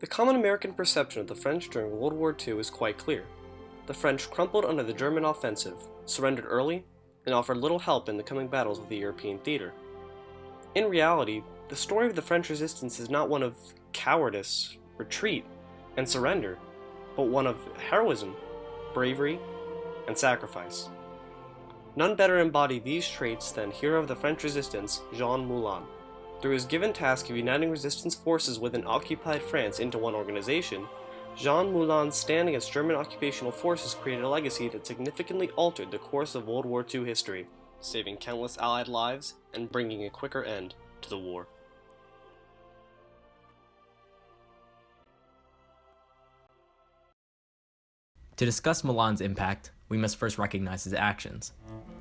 The common American perception of the French during World War II is quite clear. The French crumpled under the German offensive, surrendered early, and offered little help in the coming battles of the European theater. In reality, the story of the French resistance is not one of cowardice, retreat, and surrender, but one of heroism, bravery, and sacrifice. None better embody these traits than hero of the French resistance, Jean Moulin. Through his given task of uniting resistance forces within occupied France into one organization, Jean Moulin's stand against German occupational forces created a legacy that significantly altered the course of World War II history, saving countless Allied lives and bringing a quicker end to the war. To discuss Moulin's impact, we must first recognize his actions.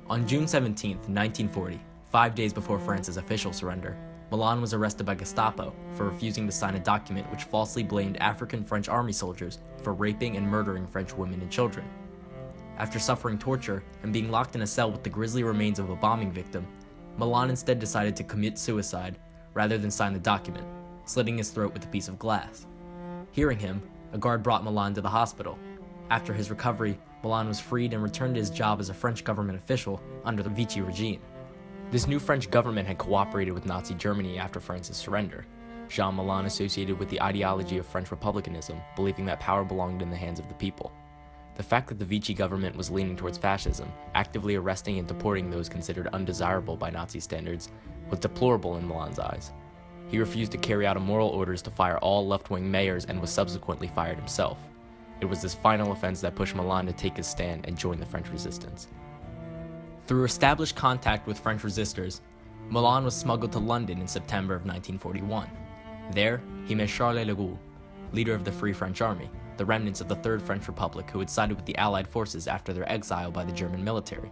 On June 17, 1940, 5 days before France's official surrender, Moulin was arrested by Gestapo for refusing to sign a document which falsely blamed African French army soldiers for raping and murdering French women and children. After suffering torture and being locked in a cell with the grisly remains of a bombing victim, Moulin instead decided to commit suicide rather than sign the document, slitting his throat with a piece of glass. Hearing him, a guard brought Moulin to the hospital. After his recovery, Moulin was freed and returned to his job as a French government official under the Vichy regime. This new French government had cooperated with Nazi Germany after France's surrender. Jean Moulin associated with the ideology of French republicanism, believing that power belonged in the hands of the people. The fact that the Vichy government was leaning towards fascism, actively arresting and deporting those considered undesirable by Nazi standards, was deplorable in Moulin's eyes. He refused to carry out moral orders to fire all left-wing mayors and was subsequently fired himself. It was this final offense that pushed Moulin to take his stand and join the French resistance. Through established contact with French resistors, Moulin was smuggled to London in September of 1941. There, he met Charles de Gaulle, leader of the Free French Army, the remnants of the Third French Republic who had sided with the Allied forces after their exile by the German military.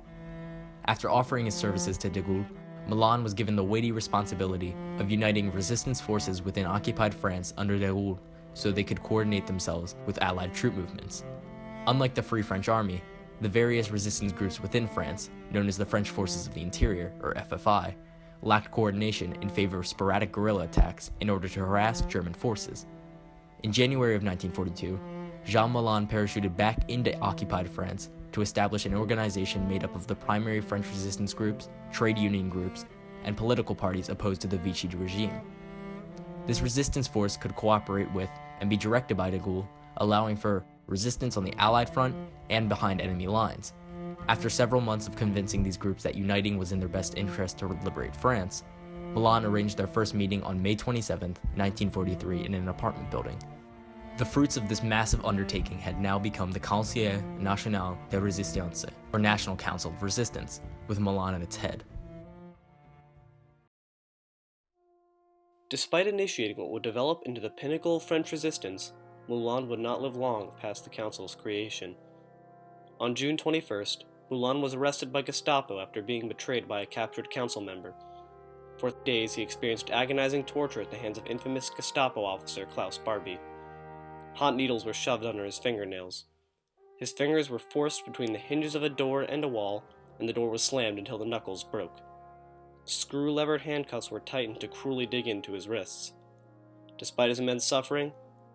After offering his services to de Gaulle, Moulin was given the weighty responsibility of uniting resistance forces within occupied France under de Gaulle so they could coordinate themselves with Allied troop movements. Unlike the Free French Army, the various resistance groups within France, known as the French Forces of the Interior, or FFI, lacked coordination in favor of sporadic guerrilla attacks in order to harass German forces. In January of 1942, Jean Moulin parachuted back into occupied France to establish an organization made up of the primary French resistance groups, trade union groups, and political parties opposed to the Vichy regime. This resistance force could cooperate with and be directed by de Gaulle, allowing for resistance on the Allied front and behind enemy lines. After several months of convincing these groups that uniting was in their best interest to liberate France, Moulin arranged their first meeting on May 27, 1943 in an apartment building. The fruits of this massive undertaking had now become the Conseil National de Résistance, or National Council of Resistance, with Moulin at its head. Despite initiating what would develop into the pinnacle of French resistance, Moulin would not live long past the council's creation. On June 21st, Moulin was arrested by Gestapo after being betrayed by a captured council member. For days he experienced agonizing torture at the hands of infamous Gestapo officer Klaus Barbie. Hot needles were shoved under his fingernails. His fingers were forced between the hinges of a door and a wall, and the door was slammed until the knuckles broke. Screw-levered handcuffs were tightened to cruelly dig into his wrists. Despite his immense suffering,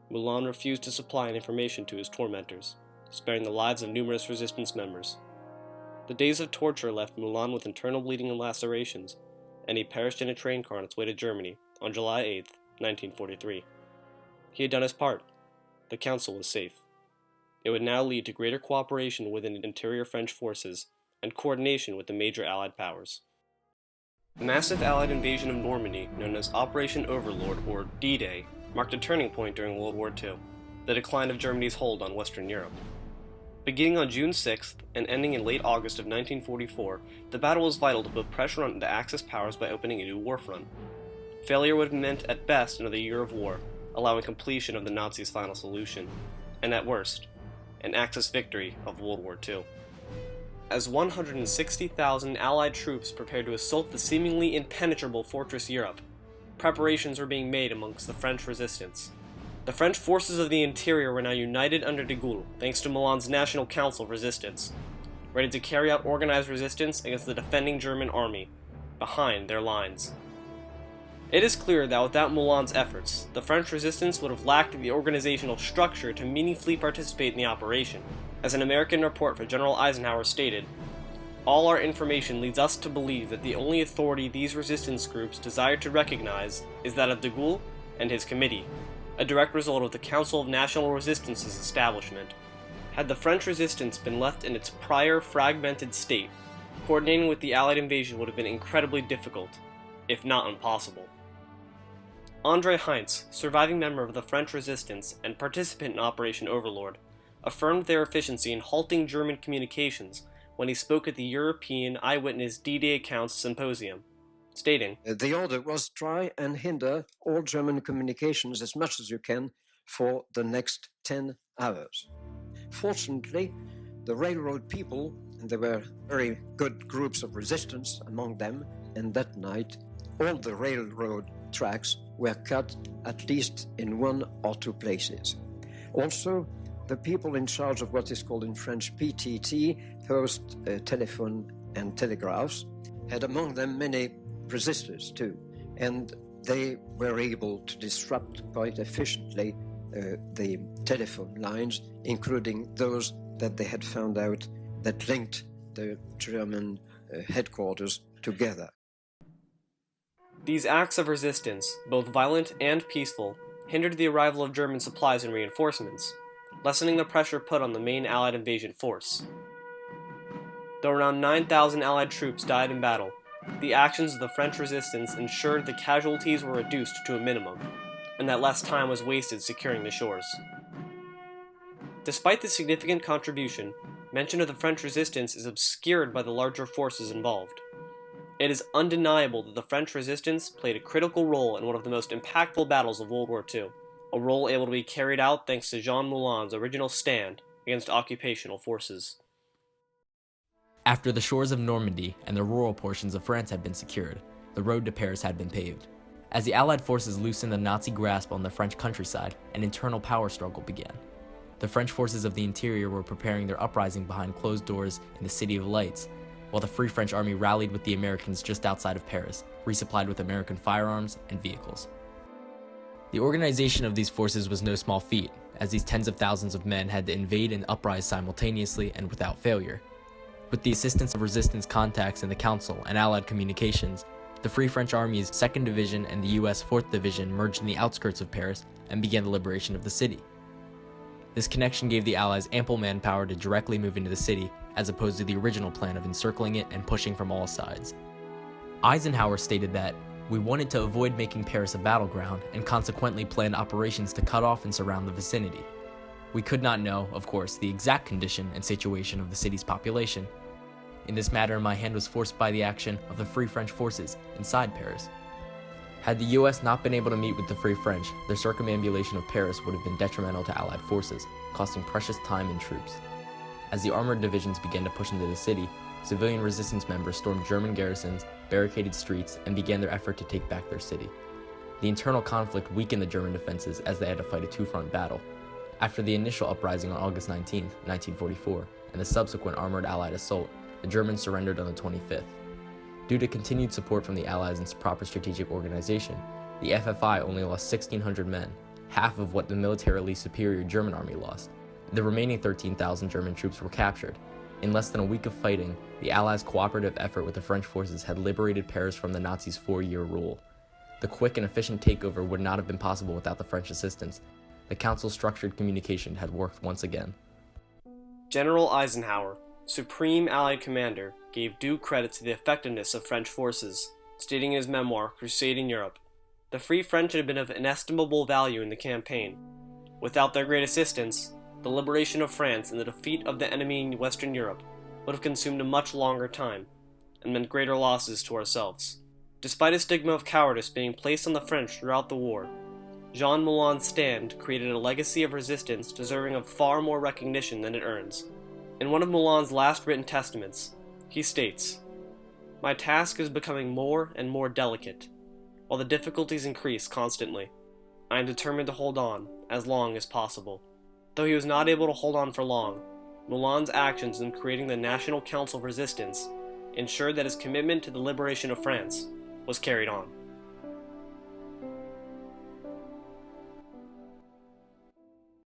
Moulin refused to supply information to his tormentors, sparing the lives of numerous resistance members. The days of torture left Moulin with internal bleeding and lacerations, and he perished in a train car on its way to Germany on July 8, 1943. He had done his part. The council was safe. It would now lead to greater cooperation within interior French forces and coordination with the major Allied powers. The massive Allied invasion of Normandy, known as Operation Overlord or D-Day, marked a turning point during World War II, the decline of Germany's hold on Western Europe. Beginning on June 6th and ending in late August of 1944, the battle was vital to put pressure on the Axis powers by opening a new war front. Failure would have meant at best another year of war, allowing completion of the Nazis' final solution, and at worst, an Axis victory of World War II. As 160,000 Allied troops prepared to assault the seemingly impenetrable fortress Europe, preparations were being made amongst the French resistance. The French forces of the interior were now united under de Gaulle, thanks to Moulin's National Council of Resistance, ready to carry out organized resistance against the defending German army, behind their lines. It is clear that without Moulin's efforts, the French resistance would have lacked the organizational structure to meaningfully participate in the operation. As an American report for General Eisenhower stated, "All our information leads us to believe that the only authority these resistance groups desire to recognize is that of de Gaulle and his committee, a direct result of the Council of National Resistance's establishment. Had the French resistance been left in its prior fragmented state, coordinating with the Allied invasion would have been incredibly difficult, if not impossible." André Heinz, surviving member of the French resistance and participant in Operation Overlord, affirmed their efficiency in halting German communications when he spoke at the European Eyewitness D-Day Accounts Symposium, stating, "The order was try and hinder all German communications as much as you can for the next 10 hours. Fortunately, the railroad people, and there were very good groups of resistance among them, and that night all the railroad tracks were cut at least in 1 or 2 places. Also, the people in charge of what is called in French PTT, Post, Telephone and Telegraphs, had among them many resistors too, and they were able to disrupt quite efficiently the telephone lines, including those that they had found out that linked the German headquarters together." These acts of resistance, both violent and peaceful, hindered the arrival of German supplies and reinforcements, lessening the pressure put on the main Allied invasion force. Though around 9,000 Allied troops died in battle, the actions of the French resistance ensured the casualties were reduced to a minimum, and that less time was wasted securing the shores. Despite the significant contribution, mention of the French resistance is obscured by the larger forces involved. It is undeniable that the French resistance played a critical role in one of the most impactful battles of World War II, a role able to be carried out thanks to Jean Moulin's original stand against occupational forces. After the shores of Normandy and the rural portions of France had been secured, the road to Paris had been paved. As the Allied forces loosened the Nazi grasp on the French countryside, an internal power struggle began. The French forces of the interior were preparing their uprising behind closed doors in the City of Lights, while the Free French Army rallied with the Americans just outside of Paris, resupplied with American firearms and vehicles. The organization of these forces was no small feat, as these tens of thousands of men had to invade and uprise simultaneously and without failure. With the assistance of resistance contacts in the Council and Allied communications, the Free French Army's 2nd Division and the U.S. 4th Division merged in the outskirts of Paris and began the liberation of the city. This connection gave the Allies ample manpower to directly move into the city, as opposed to the original plan of encircling it and pushing from all sides. Eisenhower stated that, "We wanted to avoid making Paris a battleground and consequently planned operations to cut off and surround the vicinity. We could not know, of course, the exact condition and situation of the city's population. In this matter, my hand was forced by the action of the Free French forces inside Paris. Had the US not been able to meet with the Free French, their circumambulation of Paris would have been detrimental to Allied forces, costing precious time and troops. As the armored divisions began to push into the city, civilian resistance members stormed German garrisons, barricaded streets, and began their effort to take back their city. The internal conflict weakened the German defenses as they had to fight a two-front battle. After the initial uprising on August 19, 1944, and the subsequent armored Allied assault, the Germans surrendered on the 25th. Due to continued support from the Allies and proper strategic organization, the FFI only lost 1,600 men, half of what the militarily superior German army lost. The remaining 13,000 German troops were captured. In less than a week of fighting, the Allies' cooperative effort with the French forces had liberated Paris from the Nazis' 4-year rule. The quick and efficient takeover would not have been possible without the French assistance. The Council's structured communication had worked once again. General Eisenhower, Supreme Allied Commander, gave due credit to the effectiveness of French forces, stating in his memoir, Crusade in Europe, "The Free French had been of inestimable value in the campaign. Without their great assistance, the liberation of France and the defeat of the enemy in Western Europe would have consumed a much longer time, and meant greater losses to ourselves." Despite a stigma of cowardice being placed on the French throughout the war, Jean Moulin's stand created a legacy of resistance deserving of far more recognition than it earns. In one of Moulin's last written testaments, he states, "My task is becoming more and more delicate, while the difficulties increase constantly. I am determined to hold on as long as possible." Though he was not able to hold on for long, Moulin's actions in creating the National Council of Resistance ensured that his commitment to the liberation of France was carried on.